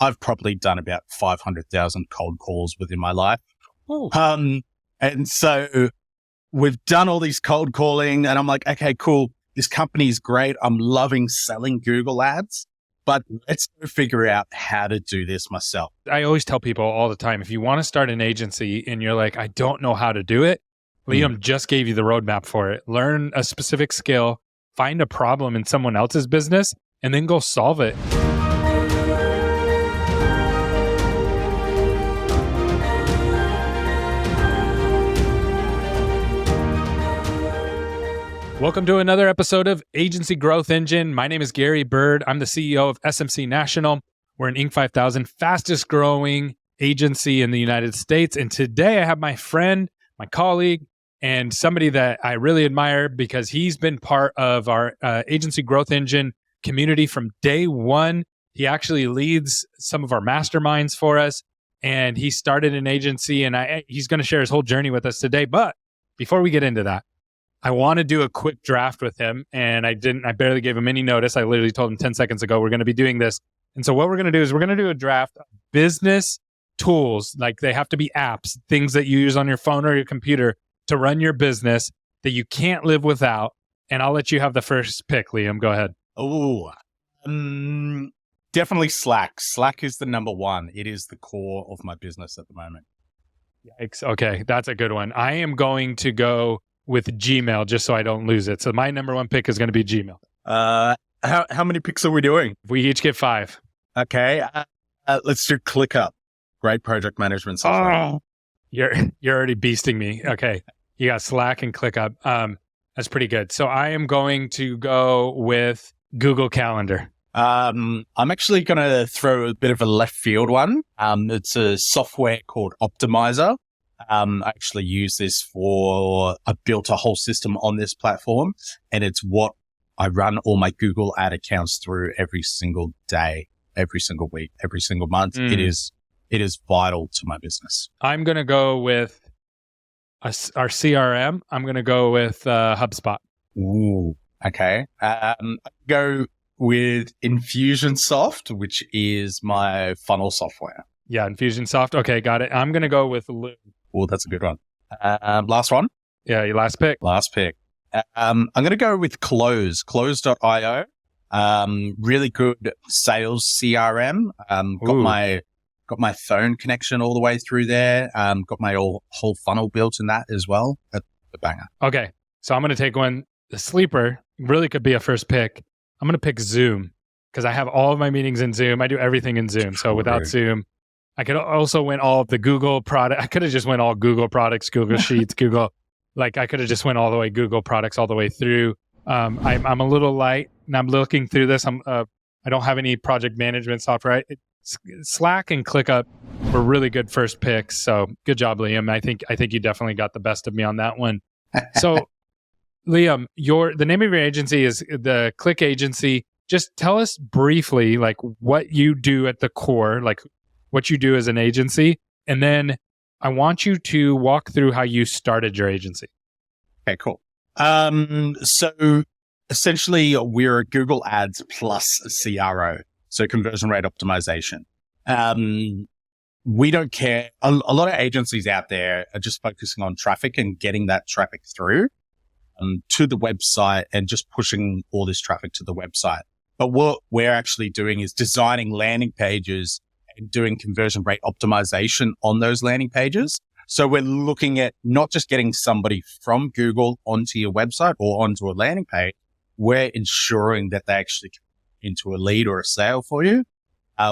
I've probably done about 500,000 cold calls within my life. Oh. And so we've done all these cold calling and I'm like, okay, cool. This company is great. I'm loving selling Google ads, but let's go figure out how to do this myself. I always tell people all the time, if you want to start an agency and you're like, I don't know how to do it, Liam just gave you the roadmap for it. Learn a specific skill, find a problem in someone else's business, and then go solve it. Welcome to another episode of Agency Growth Engine. My name is Gary Bird. I'm the CEO of SMC National. We're an Inc. 5000 fastest growing agency in the United States. And today I have my friend, my colleague, and somebody that I really admire because he's been part of our Agency Growth Engine community from day one. He actually leads some of our masterminds for us, and he started an agency, and he's going to share his whole journey with us today. But before we get into that, I want to do a quick draft with him, and I barely gave him any notice. I literally told him 10 seconds ago we're going to be doing this. And so what we're going to do is we're going to do a draft of business tools, like they have to be apps, things that you use on your phone or your computer to run your business that you can't live without. And I'll let you have the first pick, Liam. Go ahead. Oh, definitely Slack. Slack is the number one. It is the core of my business at the moment. Yikes. Okay, that's a good one. I am going to go with Gmail just so I don't lose it. So my number one pick is going to be Gmail. How many picks are we doing? We each get 5. Okay. Let's do ClickUp. Great project management software. Oh, you're already beasting me. Okay. You got Slack and ClickUp. That's pretty good. So I am going to go with Google Calendar. I'm actually going to throw a bit of a left field one. It's a software called Optimizer. I actually use this I built a whole system on this platform, and it's what I run all my Google ad accounts through every single day, every single week, every single month. It is vital to my business. I'm going to go with our CRM. I'm going to go with HubSpot. Ooh, okay. Go with Infusionsoft, which is my funnel software. Yeah, Infusionsoft. Okay, got it. I'm going to go with Loom. Oh, that's a good one. Last one? Yeah, your last pick. Last pick. I'm going to go with Close.io. Really good sales CRM. Got my phone connection all the way through there. Got my whole funnel built in that as well. That's a banger. Okay, so I'm going to take one. The sleeper really could be a first pick. I'm going to pick Zoom because I have all of my meetings in Zoom. I do everything in Zoom. So without Zoom, I could also win all of the Google product. I could have just went all Google products, Google Sheets, Google. Like I could have just went all the way Google products all the way through. I'm a little light, and I'm looking through this. I don't have any project management software. Slack and ClickUp were really good first picks. So good job, Liam. I think you definitely got the best of me on that one. So, Liam, the name of your agency is the Clique Agency. Just tell us briefly, like what you do at the core, like what you do as an agency, and then I want you to walk through how you started your agency. Okay, cool. So essentially we're a Google Ads plus CRO, so conversion rate optimization. We don't care. A lot of agencies out there are just focusing on traffic and getting that traffic through to the website and just pushing all this traffic to the website. But what we're actually doing is designing landing pages and doing conversion rate optimization on those landing pages. So we're looking at not just getting somebody from Google onto your website or onto a landing page. We're ensuring that they actually come into a lead or a sale for you,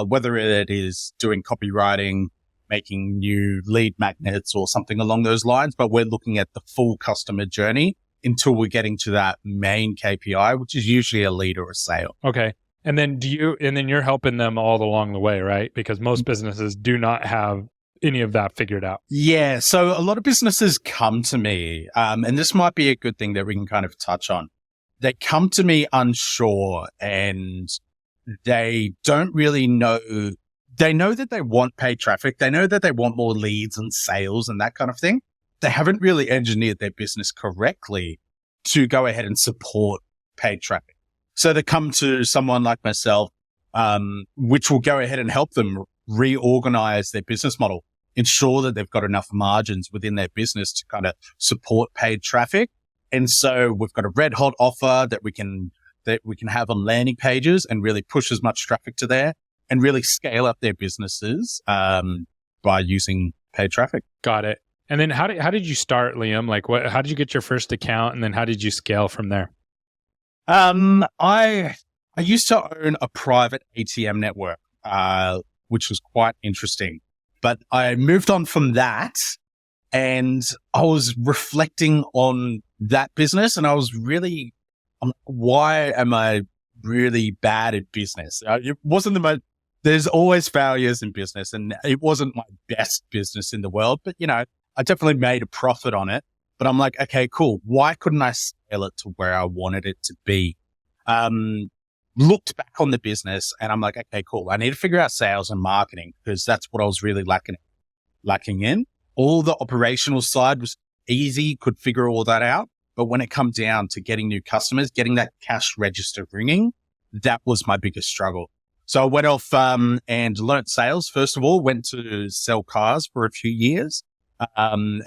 whether it is doing copywriting, making new lead magnets or something along those lines. But we're looking at the full customer journey until we're getting to that main KPI, which is usually a lead or a sale. Okay. And then you're helping them all along the way, right? Because most businesses do not have any of that figured out. Yeah. So a lot of businesses come to me, and this might be a good thing that we can kind of touch on. They come to me unsure and they don't really know. They know that they want paid traffic. They know that they want more leads and sales and that kind of thing. They haven't really engineered their business correctly to go ahead and support paid traffic. So they come to someone like myself which will go ahead and help them reorganize their business model, ensure that they've got enough margins within their business to kind of support paid traffic. And so we've got a red hot offer that we can have on landing pages and really push as much traffic to there and really scale up their businesses by using paid traffic. Got it. And then how did you start, Liam? Like how did you get your first account, and then how did you scale from there? I used to own a private ATM network, which was quite interesting. But I moved on from that, and I was reflecting on that business, and I was really, why am I really bad at business? It wasn't there's always failures in business, and it wasn't my best business in the world, but I definitely made a profit on it. But I'm like, okay, cool. Why couldn't I scale it to where I wanted it to be? Looked back on the business and I'm like, okay, cool. I need to figure out sales and marketing because that's what I was really lacking in. All the operational side was easy, could figure all that out. But when it comes down to getting new customers, getting that cash register ringing, that was my biggest struggle. So I went off and learnt sales. First of all, went to sell cars for a few years. And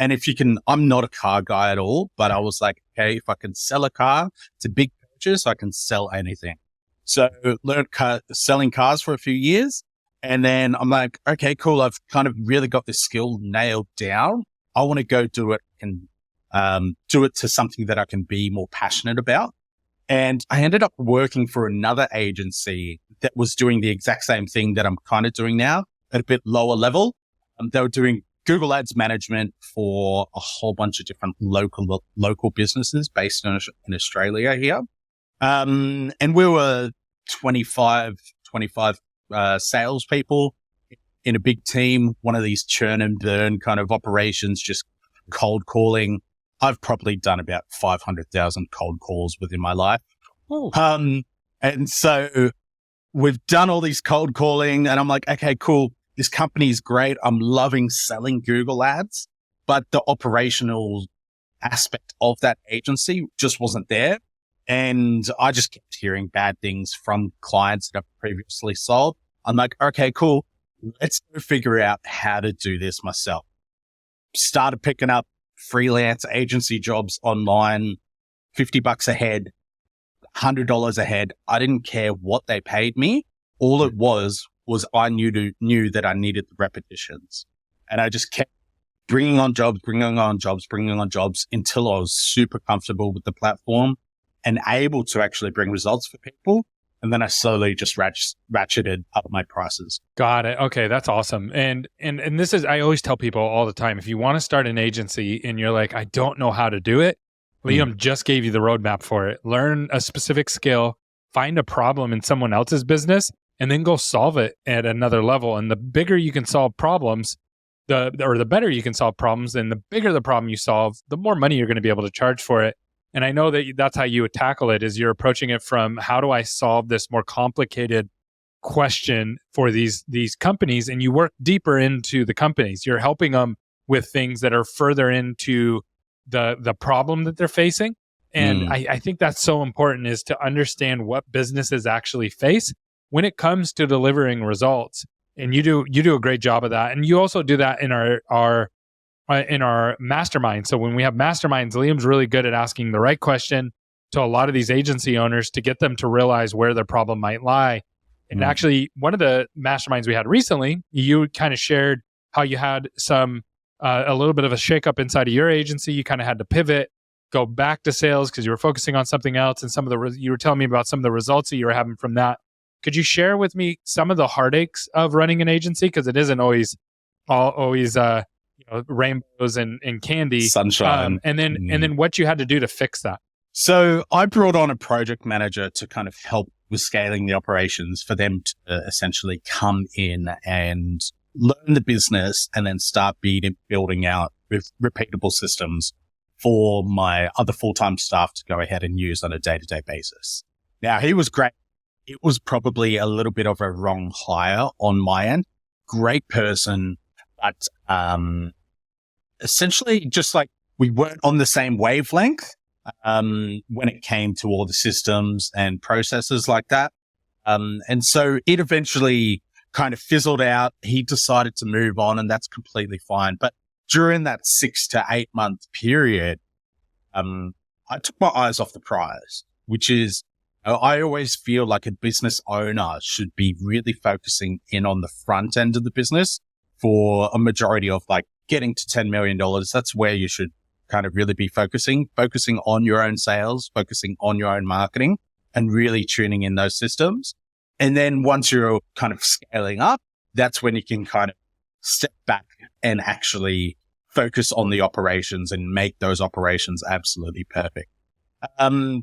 I'm not a car guy at all, but I was like, okay, if I can sell a car, it's a big purchase, I can sell anything. So learned selling cars for a few years. And then I'm like, okay, cool. I've kind of really got this skill nailed down. I want to go do it and do it to something that I can be more passionate about. And I ended up working for another agency that was doing the exact same thing that I'm kind of doing now at a bit lower level. They were doing Google Ads management for a whole bunch of different local businesses based in Australia here. And we were 25 salespeople in a big team, one of these churn and burn kind of operations, just cold calling. I've probably done about 500,000 cold calls within my life. Oh. And so we've done all these cold calling and I'm like, okay, cool. This company is great. I'm loving selling Google Ads, but the operational aspect of that agency just wasn't there. And I just kept hearing bad things from clients that I've previously sold. I'm like, okay, cool. Let's go figure out how to do this myself. Started picking up freelance agency jobs online, $50 a head, $100 a head. I didn't care what they paid me. All it was I knew that I needed the repetitions. And I just kept bringing on jobs until I was super comfortable with the platform and able to actually bring results for people. And then I slowly just ratcheted up my prices. Got it. Okay. That's awesome. And this is, I always tell people all the time, if you want to start an agency and you're like, I don't know how to do it, Liam just gave you the roadmap for it. Learn a specific skill, find a problem in someone else's business, and then go solve it at another level. And the bigger you can solve problems, the better you can solve problems, and the bigger the problem you solve, the more money you're going to be able to charge for it. And I know that that's how you would tackle it, is you're approaching it from, how do I solve this more complicated question for these companies? And you work deeper into the companies. You're helping them with things that are further into the problem that they're facing. And I think that's so important, is to understand what businesses actually face when it comes to delivering results. And you do a great job of that. And you also do that in our mastermind. So when we have masterminds, Liam's really good at asking the right question to a lot of these agency owners to get them to realize where their problem might lie. And actually, one of the masterminds we had recently, you kind of shared how you had a little bit of a shakeup inside of your agency. You kind of had to pivot, go back to sales because you were focusing on something else. And you were telling me about some of the results that you were having from that. Could you share with me some of the heartaches of running an agency? Because it isn't always rainbows and candy, sunshine, and then what you had to do to fix that. So I brought on a project manager to kind of help with scaling the operations, for them to essentially come in and learn the business and then start building out with repeatable systems for my other full-time staff to go ahead and use on a day-to-day basis. Now, he was great. It was probably a little bit of a wrong hire on my end. Great person, but essentially just like we weren't on the same wavelength when it came to all the systems and processes like that. And so it eventually kind of fizzled out. He decided to move on, and that's completely fine. But during that 6 to 8 month period, I took my eyes off the prize, which is I always feel like a business owner should be really focusing in on the front end of the business for a majority of like getting to $10 million. That's where you should kind of really be focusing on your own sales, focusing on your own marketing, and really tuning in those systems. And then once you're kind of scaling up, that's when you can kind of step back and actually focus on the operations and make those operations absolutely perfect.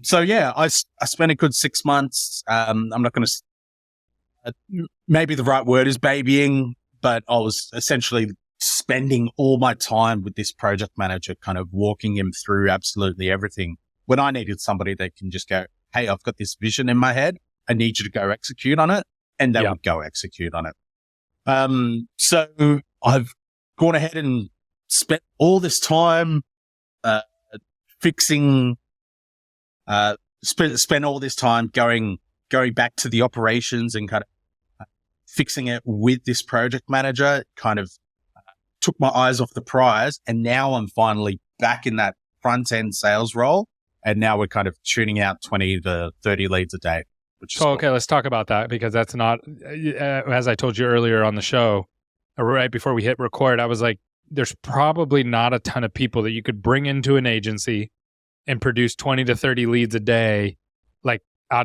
So yeah, I spent a good 6 months. I'm not going to, maybe the right word is babying, but I was essentially spending all my time with this project manager, kind of walking him through absolutely everything. When I needed somebody that can just go, hey, I've got this vision in my head. I need you to go execute on it. And they would go execute on it. So I've gone ahead and spent all this time, fixing, spent all this time going back to the operations and kind of fixing it with this project manager, kind of took my eyes off the prize. And now I'm finally back in that front end sales role. And now we're kind of tuning out 20 to 30 leads a day. Okay, let's talk about that, because that's not, as I told you earlier on the show, right before we hit record, I was like, there's probably not a ton of people that you could bring into an agency and produce 20 to 30 leads a day. Like,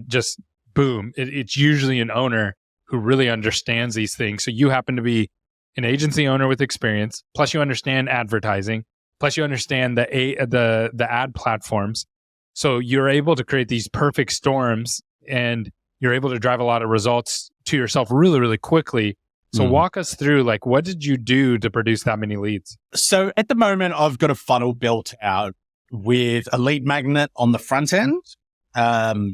just boom. It's usually an owner who really understands these things. So you happen to be an agency owner with experience, plus you understand advertising, plus you understand the ad platforms. So you're able to create these perfect storms, and you're able to drive a lot of results to yourself really, really quickly. So walk us through, like, what did you do to produce that many leads? So at the moment, I've got a funnel built out with a lead magnet on the front end.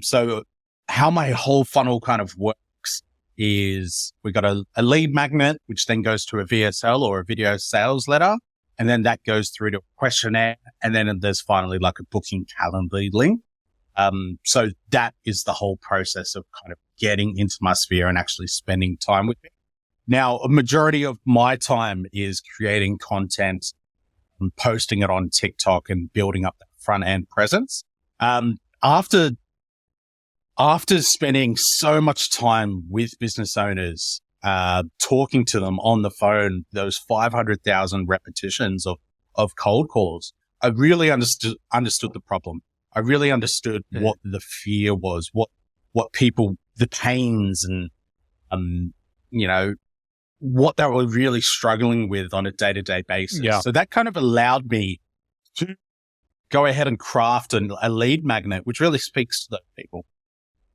So how my whole funnel kind of works is we got a lead magnet, which then goes to a VSL or a video sales letter. And then that goes through to a questionnaire. And then there's finally like a booking Calendly link. So that is the whole process of kind of getting into my sphere and actually spending time with it. Now, a majority of my time is creating content and posting it on TikTok and building up that front end presence. After spending so much time with business owners, talking to them on the phone, those 500,000 repetitions of cold calls, I really understood the problem. I really understood what the fear was, what people, the pains and, what they were really struggling with on a day-to-day basis. Yeah. So that kind of allowed me to go ahead and craft a lead magnet, which really speaks to those people.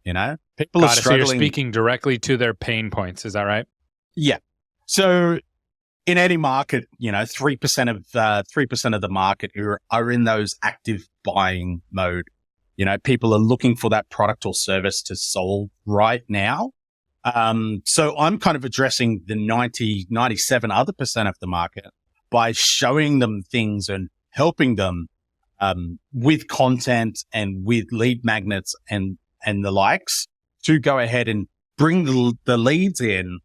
People are struggling. So you're speaking directly to their pain points. Is that right? Yeah. So in any market, 3% of the market are in those active buying mode. People are looking for that product or service to solve right now. So I'm kind of addressing the 97 other percent of the market by showing them things and helping them, with content and with lead magnets and the likes to go ahead and bring the leads in,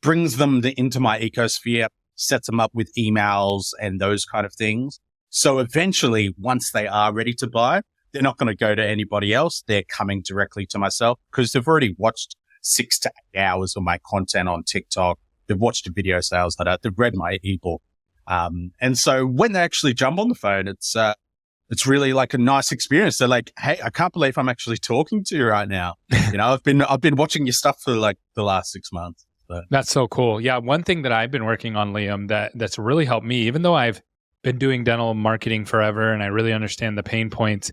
brings them into my ecosphere, sets them up with emails and those kind of things. So eventually, once they are ready to buy, they're not going to go to anybody else. They're coming directly to myself because they've already watched 6 to 8 hours of my content on TikTok. They've watched a video sales letter. They've read my ebook. And so when they actually jump on the phone, it's really like a nice experience. They're like, hey, I can't believe I'm actually talking to you right now. I've been watching your stuff for like the last 6 months. So. That's so cool. Yeah. One thing that I've been working on, Liam, that's really helped me, even though I've been doing dental marketing forever and I really understand the pain points,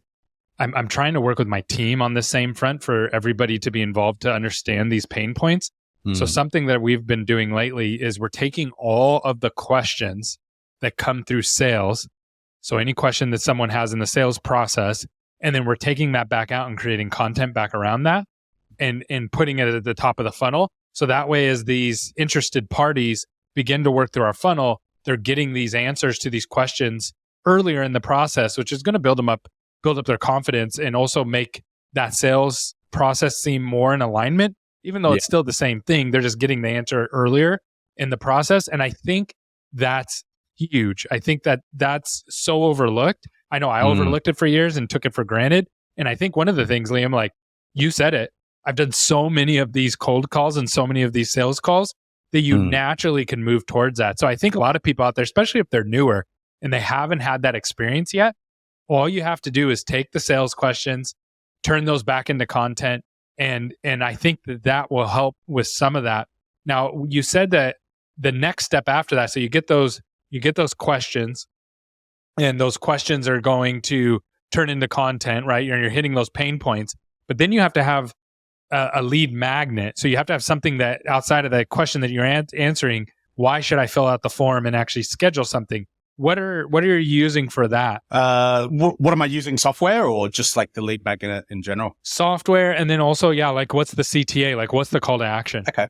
I'm trying to work with my team on the same front for everybody to be involved to understand these pain points. So something that we've been doing lately is we're taking all of the questions that come through sales. So any question that someone has in the sales process, and then we're taking that back out and creating content back around that and putting it at the top of the funnel. So that way, as these interested parties begin to work through our funnel, they're getting these answers to these questions earlier in the process, which is going to build up their confidence and also make that sales process seem more in alignment even though it's still the same thing. They're just getting the answer earlier in the process. And I think that's huge. I think that that's so overlooked. I know I overlooked it for years and took it for granted. And I think one of the things, Liam, like you said it, I've done so many of these cold calls and so many of these sales calls that you naturally can move towards that. So I think a lot of people out there, especially if they're newer and they haven't had that experience yet, all you have to do is take the sales questions, turn those back into content. And I think that will help with some of that. Now, you said that the next step after that, so you get those questions, and those questions are going to turn into content, right? You're hitting those pain points, but then you have to have a lead magnet. So you have to have something that outside of the question that you're answering, why should I fill out the form and actually schedule something? What are you using for that? What am I using, software or just like the lead magnet in general? Software. And then also, like what's the CTA? Like what's the call to action? Okay,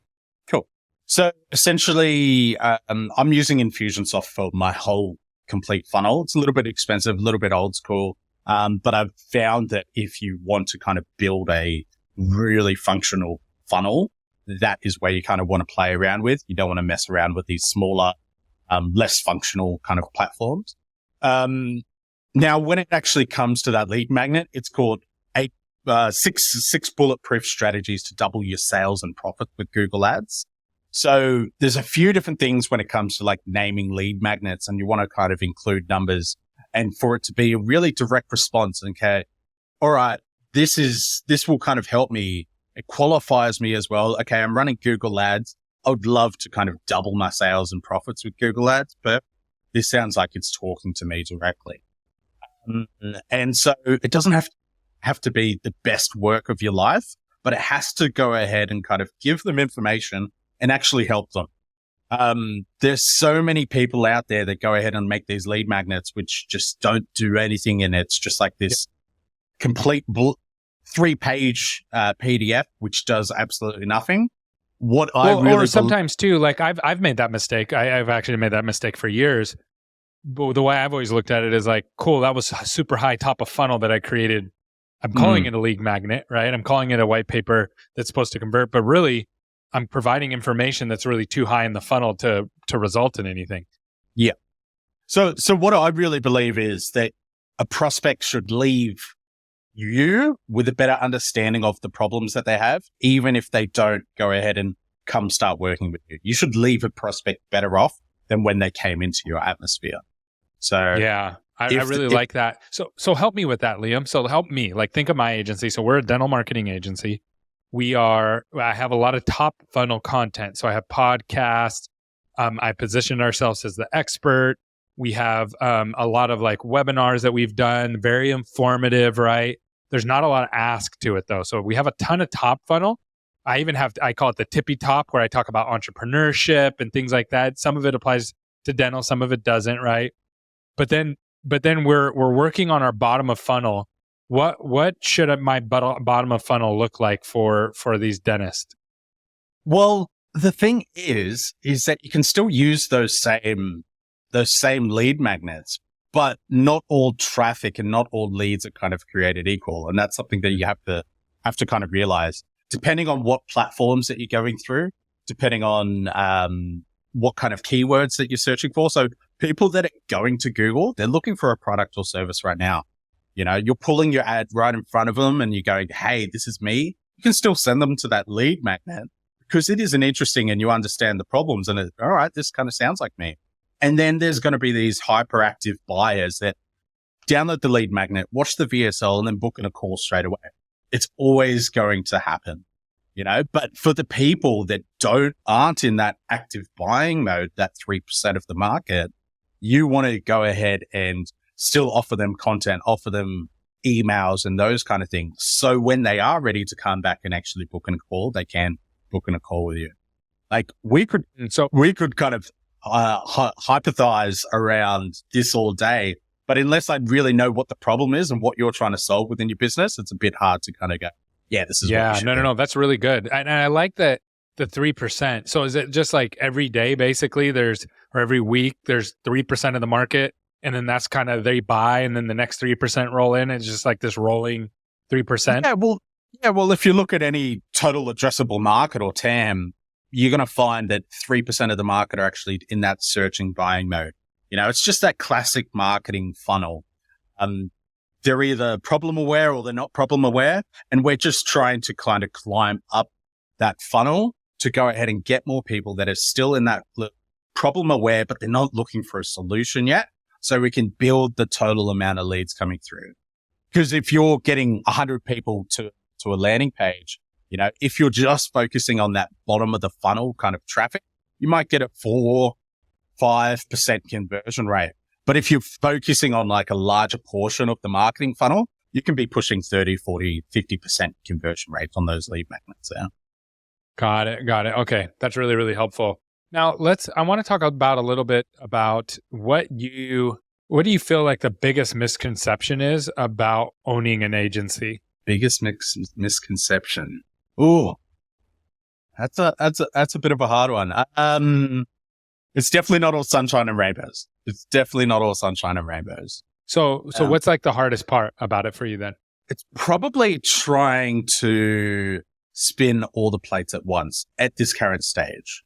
cool. So essentially, I'm using Infusionsoft for my whole complete funnel. It's a little bit expensive, a little bit old school. But I've found that if you want to kind of build a really functional funnel, that is where you kind of want to play around with. You don't want to mess around with these smaller, less functional kind of platforms. Now, when it actually comes to that lead magnet, it's called six bulletproof strategies to double your sales and profit with Google Ads. So there's a few different things when it comes to like naming lead magnets, and you want to kind of include numbers and for it to be a really direct response. Okay, all right, this will kind of help me. It qualifies me as well. Okay, I'm running Google Ads. I would love to kind of double my sales and profits with Google Ads, but this sounds like it's talking to me directly. And so it doesn't have to be the best work of your life, but it has to go ahead and kind of give them information and actually help them. There's so many people out there that go ahead and make these lead magnets, which just don't do anything. And it's just like this complete 3-page PDF, which does absolutely nothing. Or sometimes too, like I've made that mistake. I've actually made that mistake for years. But the way I've always looked at it is like, cool, that was super high top of funnel that I created. I'm calling it a lead magnet, right? I'm calling it a white paper that's supposed to convert, but really I'm providing information that's really too high in the funnel to result in anything. Yeah. So what I really believe is that a prospect should leave you with a better understanding of the problems that they have, even if they don't go ahead and come start working with you. You should leave a prospect better off than when they came into your atmosphere. So yeah, I really like that. So help me with that, Liam. So help me, like think of my agency. So we're a dental marketing agency. I have a lot of top funnel content. So I have podcasts. I position ourselves as the expert. We have a lot of like webinars that we've done, very informative, right? There's not a lot of ask to it though. So we have a ton of top funnel. I call it the tippy top, where I talk about entrepreneurship and things like that. Some of it applies to dental, some of it doesn't, right? But then we're working on our bottom of funnel. What should my bottom of funnel look like for these dentists? Well, the thing is that you can still use those same lead magnets, but not all traffic and not all leads are kind of created equal. And that's something that you have to kind of realize, depending on what platforms that you're going through, depending on what kind of keywords that you're searching for. So people that are going to Google, they're looking for a product or service right now. You know, you're pulling your ad right in front of them and you're going, hey, this is me. You can still send them to that lead magnet because it isn't interesting and you understand the problems and all right, this kind of sounds like me. And then there's going to be these hyperactive buyers that download the lead magnet, watch the VSL, and then book in a call straight away. It's always going to happen, you know, but for the people that aren't in that active buying mode, that 3% of the market, you want to go ahead and still offer them content, offer them emails and those kind of things. So when they are ready to come back and actually book in a call, they can book in a call with you. Like we could kind of hypothesize around this all day, but unless I really know what the problem is and what you're trying to solve within your business, it's a bit hard to kind of go, yeah, this is what no, that's really good. And I like that the 3%. So is it just like every day, basically or every week, there's 3% of the market and then that's kind of they buy and then the next 3% roll in. It's just like this rolling 3%. Yeah, well, if you look at any total addressable market or TAM, you're going to find that 3% of the market are actually in that searching buying mode. It's just that classic marketing funnel. They're either problem aware or they're not problem aware. And we're just trying to kind of climb up that funnel to go ahead and get more people that are still in that problem aware, but they're not looking for a solution yet. So we can build the total amount of leads coming through. Because if you're getting 100 people to a landing page, if you're just focusing on that bottom of the funnel kind of traffic, you might get a 4-5% conversion rate. But if you're focusing on like a larger portion of the marketing funnel, you can be pushing 30, 40, 50% conversion rates on those lead magnets there. Got it. Okay. That's really, really helpful. Now I want to talk about a little bit about what do you feel like the biggest misconception is about owning an agency? Biggest misconception. Ooh, that's a bit of a hard one. It's definitely not all sunshine and rainbows. So what's like the hardest part about it for you then? It's probably trying to spin all the plates at once at this current stage.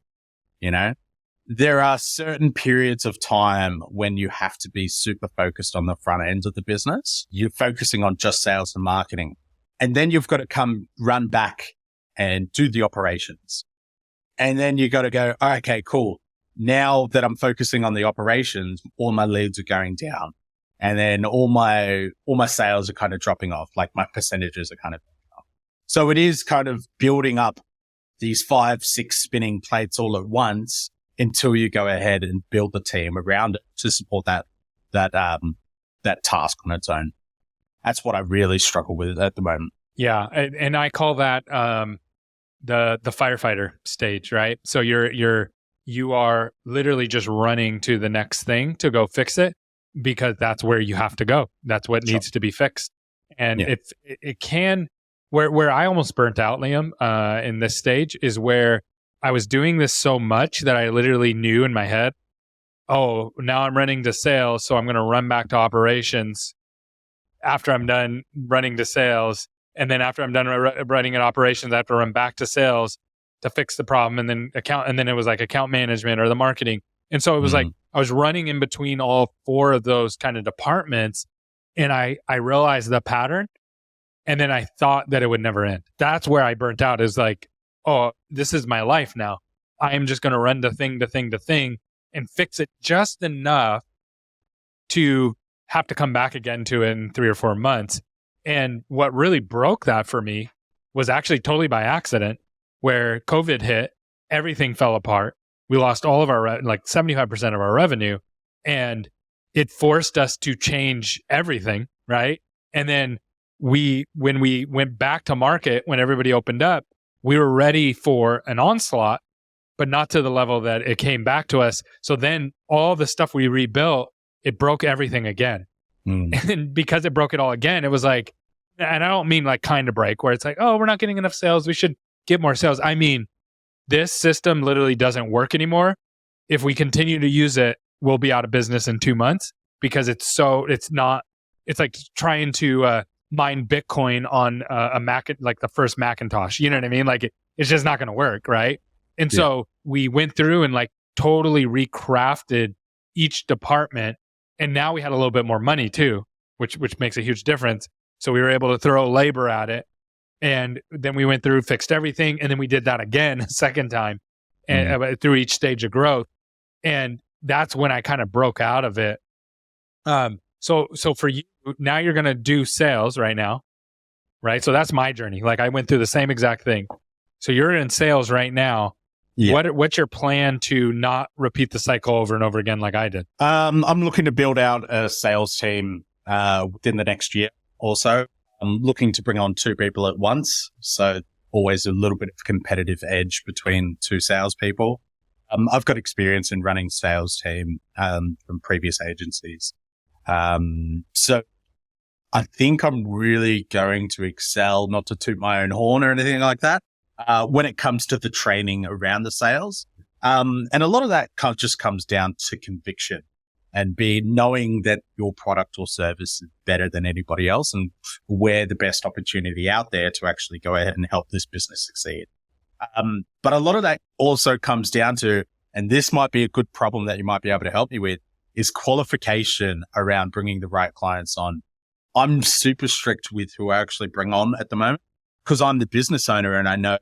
There are certain periods of time when you have to be super focused on the front end of the business. You're focusing on just sales and marketing. And then you've got to run back and do the operations. And then you got to go, oh, okay, cool. Now that I'm focusing on the operations, all my leads are going down. And then all my sales are kind of dropping off. Like my percentages are kind of dropping off. So it is kind of building up these 5, 6 spinning plates all at once until you go ahead and build the team around it to support that task on its own. That's what I really struggle with at the moment. Yeah. And I call that, the firefighter stage, right? So you are literally just running to the next thing to go fix it because that's where you have to go. That's what needs to be fixed. And if it can, where I almost burnt out, Liam, in this stage is where I was doing this so much that I literally knew in my head, oh, now I'm running to sales. So I'm going to run back to operations after I'm done running to sales. And then after I'm done running at operations, I have to run back to sales to fix the problem. And then it was like account management or the marketing. And so it was like, I was running in between all 4 of those kind of departments. And I realized the pattern. And then I thought that it would never end. That's where I burnt out, is like, oh, this is my life now. I am just going to run to thing and fix it just enough to have to come back again to it in 3 or 4 months. And what really broke that for me was actually totally by accident, where COVID hit, everything fell apart. We lost all of our, like 75% of our revenue, and it forced us to change everything, right? And then when we went back to market, when everybody opened up, we were ready for an onslaught, but not to the level that it came back to us. So then all the stuff we rebuilt, it broke everything again. And because it broke it all again, it was like, and I don't mean like kind of break where it's like, oh, we're not getting enough sales, we should get more sales. I mean, this system literally doesn't work anymore. If we continue to use it, we'll be out of business in 2 months because it's like trying to mine Bitcoin on a Mac, like the first Macintosh. You know what I mean? Like it's just not going to work, right? And so we went through and like totally recrafted each department, and now we had a little bit more money too, which makes a huge difference. So we were able to throw labor at it, and then we went through, fixed everything, and then we did that again a second time, and through each stage of growth, and that's when I kind of broke out of it. So for you, now you're going to do sales right now, right? So that's my journey. Like I went through the same exact thing. So you're in sales right now. Yeah. What's your plan to not repeat the cycle over and over again like I did? I'm looking to build out a sales team within the next year also. I'm looking to bring on 2 people at once. So always a little bit of competitive edge between 2 salespeople. I've got experience in running sales team from previous agencies. So I think I'm really going to excel, not to toot my own horn or anything like that, when it comes to the training around the sales. And a lot of that just comes down to conviction. and B, knowing that your product or service is better than anybody else and we're the best opportunity out there to actually go ahead and help this business succeed. But a lot of that also comes down to, and this might be a good problem that you might be able to help me with, is qualification around bringing the right clients on. I'm super strict with who I actually bring on at the moment because I'm the business owner and I know,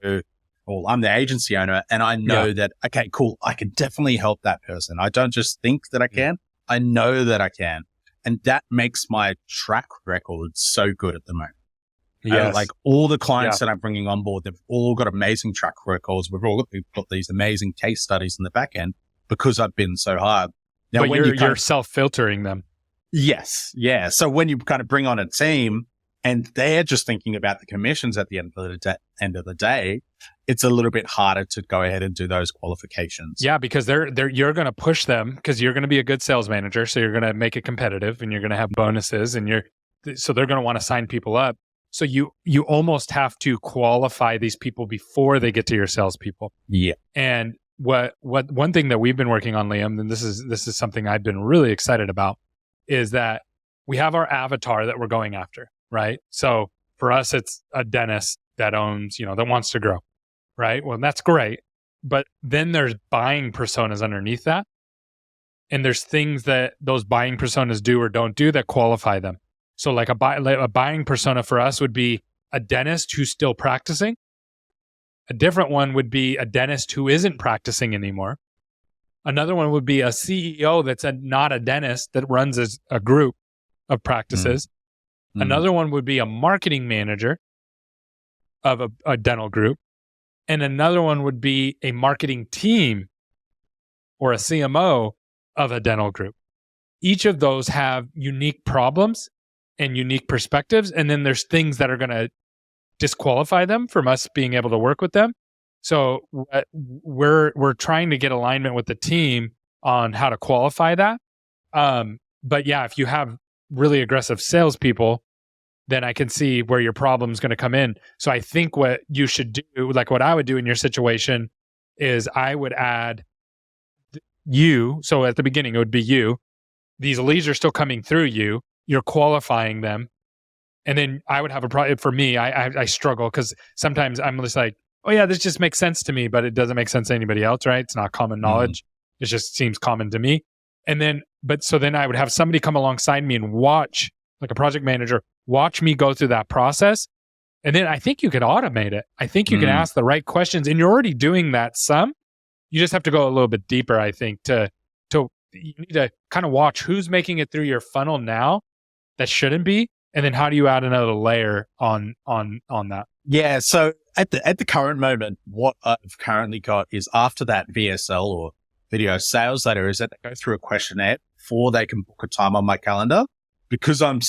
well, I'm the agency owner and I know that, okay, cool, I can definitely help that person. I don't just think that I can, I know that I can. And that makes my track record so good at the moment. Yes. Like all the clients that I'm bringing on board, they've all got amazing track records. We've got these amazing case studies in the back end because I've been so hard. Now, but when you're self-filtering them. Yes. Yeah. So when you kind of bring on a team and they're just thinking about the commissions at the end of the day, it's a little bit harder to go ahead and do those qualifications. Yeah, because you're going to push them because you're going to be a good sales manager. So you're going to make it competitive and you're going to have bonuses so they're going to want to sign people up. So you almost have to qualify these people before they get to your salespeople. Yeah. And what one thing that we've been working on, Liam, and this is something I've been really excited about, is that we have our avatar that we're going after, right? So for us, it's a dentist that owns, that wants to grow, right? Well, that's great. But then there's buying personas underneath that. And there's things that those buying personas do or don't do that qualify them. So like a buying persona for us would be a dentist who's still practicing. A different one would be a dentist who isn't practicing anymore. Another one would be a CEO that's not a dentist that runs a group of practices. Another one would be a marketing manager of a dental group. And another one would be a marketing team or a CMO of a dental group. Each of those have unique problems and unique perspectives. And then there's things that are going to disqualify them from us being able to work with them. So we're trying to get alignment with the team on how to qualify that. But yeah, if you have really aggressive salespeople, then I can see where your problem is going to come in. So I think what you should do, like what I would do in your situation, is I would add you. So at the beginning, it would be you. These leads are still coming through you. You're qualifying them. And then I would have a problem. For me, I struggle because sometimes I'm just like, oh yeah, this just makes sense to me, but it doesn't make sense to anybody else, right? It's not common knowledge. It just seems common to me. And then, so then I would have somebody come alongside me and watch, like a project manager, watch me go through that process. And then I think you can automate it. I think you can ask the right questions, and you're already doing that some. You just have to go a little bit deeper, I think, you need to kind of watch who's making it through your funnel now that shouldn't be. And then how do you add another layer on that? Yeah. So at the current moment, what I've currently got is after that VSL or video sales letter is that they go through a questionnaire before they can book a time on my calendar, because I'm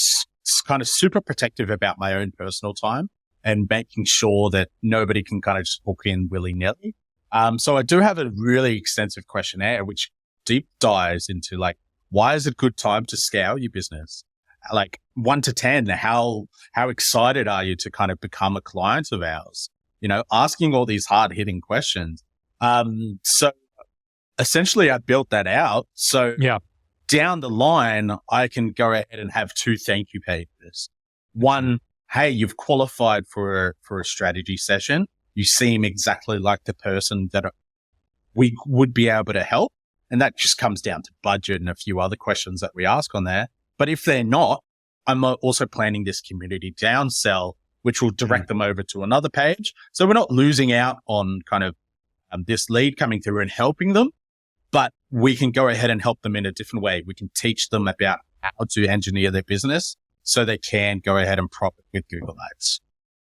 kind of super protective about my own personal time and making sure that nobody can kind of just book in willy-nilly. So I do have a really extensive questionnaire, which deep dives into like, why is it a good time to scale your business? Like 1 to 10, how excited are you to kind of become a client of ours? Asking all these hard hitting questions. So essentially I built that out. So down the line, I can go ahead and have 2 thank you pages. One, hey, you've qualified for a strategy session. You seem exactly like the person that we would be able to help. And that just comes down to budget and a few other questions that we ask on there. But if they're not, I'm also planning this community downsell, which will direct them over to another page. So we're not losing out on kind of this lead coming through and helping them, but we can go ahead and help them in a different way. We can teach them about how to engineer their business so they can go ahead and profit with Google Ads.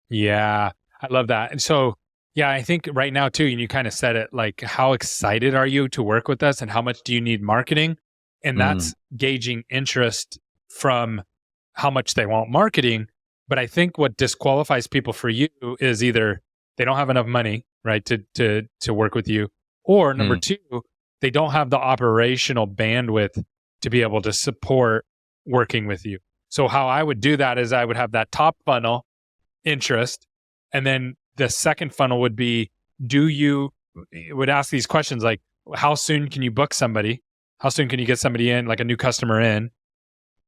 Yeah, I love that. And so, yeah, I think right now too, and you kind of said it, like, how excited are you to work with us and how much do you need marketing? And that's gauging interest from how much they want marketing. But I think what disqualifies people for you is either they don't have enough money, right, to work with you, or number 2, they don't have the operational bandwidth to be able to support working with you. So how I would do that is I would have that top funnel interest, and then the second funnel would be, would ask these questions like, how soon can you book somebody? How soon can you get somebody in, like a new customer in?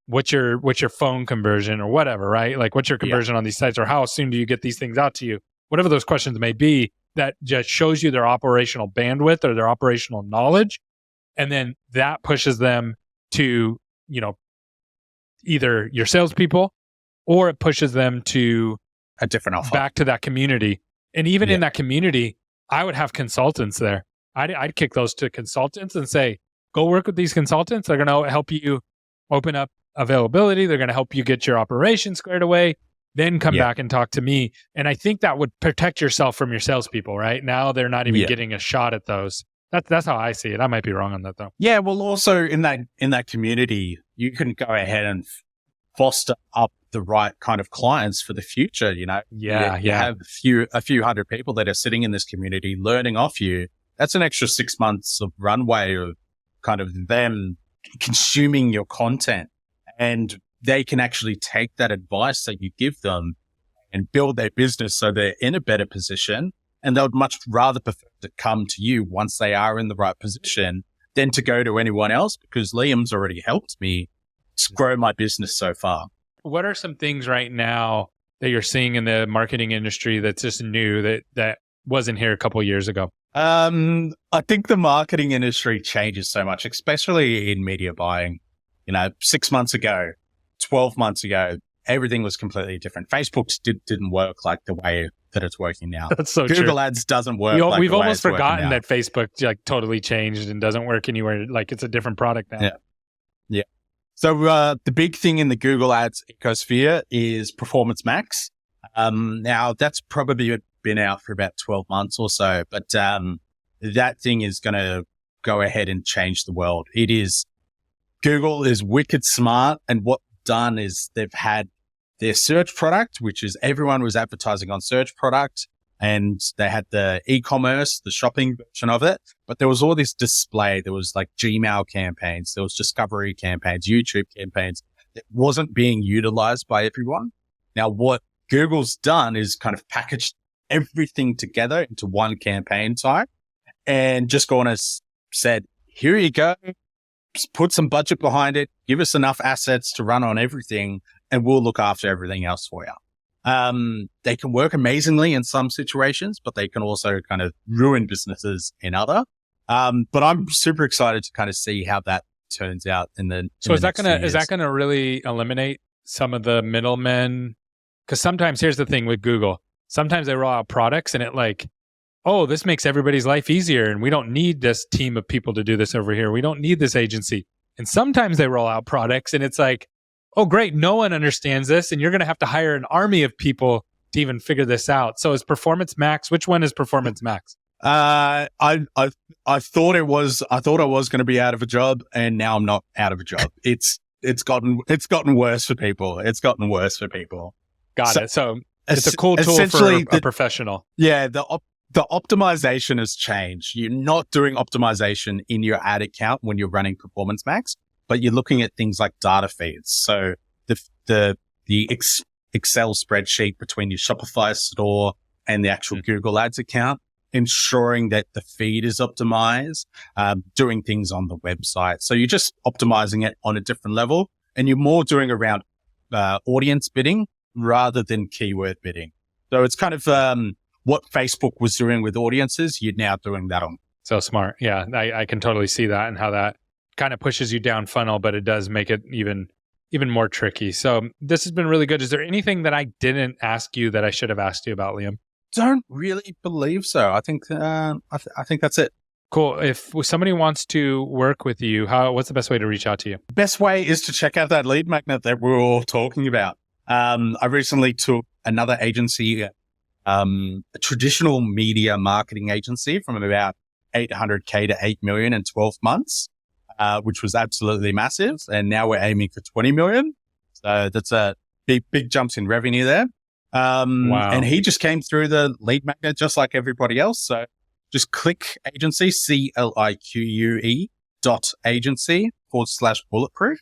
What's your phone conversion or whatever, right? Like what's your conversion on these sites, or how soon do you get these things out to you? Whatever those questions may be, that just shows you their operational bandwidth or their operational knowledge. And then that pushes them to, either your salespeople, or it pushes them to a different offer back to that community. And even in that community, I would have consultants there. I'd kick those to consultants and say, go work with these consultants. They're going to help you open up availability. They're going to help you get your operation squared away. Then come back and talk to me. And I think that would protect yourself from your salespeople, right? Now they're not even getting a shot at those. That's how I see it. I might be wrong on that though. Yeah, well, also in that community, you can go ahead and foster up the right kind of clients for the future. You have a few hundred people that are sitting in this community learning off you. That's an extra 6 months of runway of kind of them consuming your content, and they can actually take that advice that you give them and build their business so they're in a better position. And they would much rather prefer to come to you once they are in the right position than to go to anyone else, because Liam's already helped me grow my business so far. What are some things right now that you're seeing in the marketing industry that's just new that wasn't here a couple of years ago? I think the marketing industry changes so much, especially in media buying. 6 months ago, 12 months ago, everything was completely different. Facebook didn't work like the way that it's working now. That's so Google true. Ads doesn't work. We've almost forgotten that Facebook totally changed and doesn't work anywhere. Like it's a different product now. Yeah. So the big thing in the Google Ads ecosphere is Performance Max. Now that's probably been out for about 12 months or so, but that thing is going to go ahead and change the world. Google is wicked smart, and what they've done is they've had their search product, which is everyone was advertising on search product, and they had the e-commerce, the shopping version of it, but there was all this display. There was like Gmail campaigns, there was discovery campaigns, YouTube campaigns that wasn't being utilized by everyone. Now, what Google's done is kind of packaged everything together into one campaign type and just gone and said, here you go. Just put some budget behind it, give us enough assets to run on everything, and we'll look after everything else for you. They can work amazingly in some situations, but they can also kind of ruin businesses in other. But I'm super excited to kind of see how that turns out is that gonna really eliminate some of the middlemen? Because sometimes, here's the thing with Google, sometimes they roll out products and this makes everybody's life easier, and we don't need this team of people to do this over here. We don't need this agency. And sometimes they roll out products and it's like, oh, great, no one understands this, and you're going to have to hire an army of people to even figure this out. So is Performance Max, which one is Performance Max? I thought I was going to be out of a job, and now I'm not out of a job. It's gotten worse for people. Got it. So it's a cool tool for a professional. Yeah, the optimization has changed. You're not doing optimization in your ad account when you're running Performance Max, but you're looking at things like data feeds. So the Excel spreadsheet between your Shopify store and the actual Google Ads account, ensuring that the feed is optimized, doing things on the website. So you're just optimizing it on a different level, and you're more doing around audience bidding rather than keyword bidding. So it's kind of what Facebook was doing with audiences, you're now doing that on. So smart. Yeah, I can totally see that, and how that kind of pushes you down funnel, but it does make it even more tricky. So this has been really good. Is there anything that I didn't ask you that I should have asked you about, Liam? Don't really believe so. I think I think that's it. Cool. If somebody wants to work with you, what's the best way to reach out to you? The best way is to check out that lead magnet that we're all talking about. I recently took another agency, a traditional media marketing agency, from about 800K to 8 million in 12 months, which was absolutely massive. And now we're aiming for 20 million. So that's a big jumps in revenue there. Wow. And he just came through the lead magnet just like everybody else. So just Clique Agency, CLIQUE.agency/bulletproof.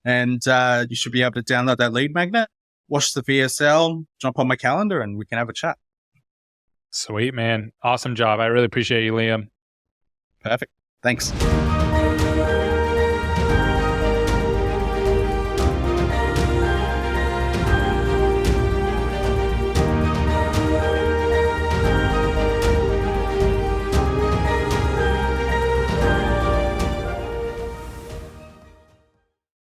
And you should be able to download that lead magnet, watch the VSL, jump on my calendar, and we can have a chat. Sweet, man. Awesome job. I really appreciate you, Liam. Perfect. Thanks.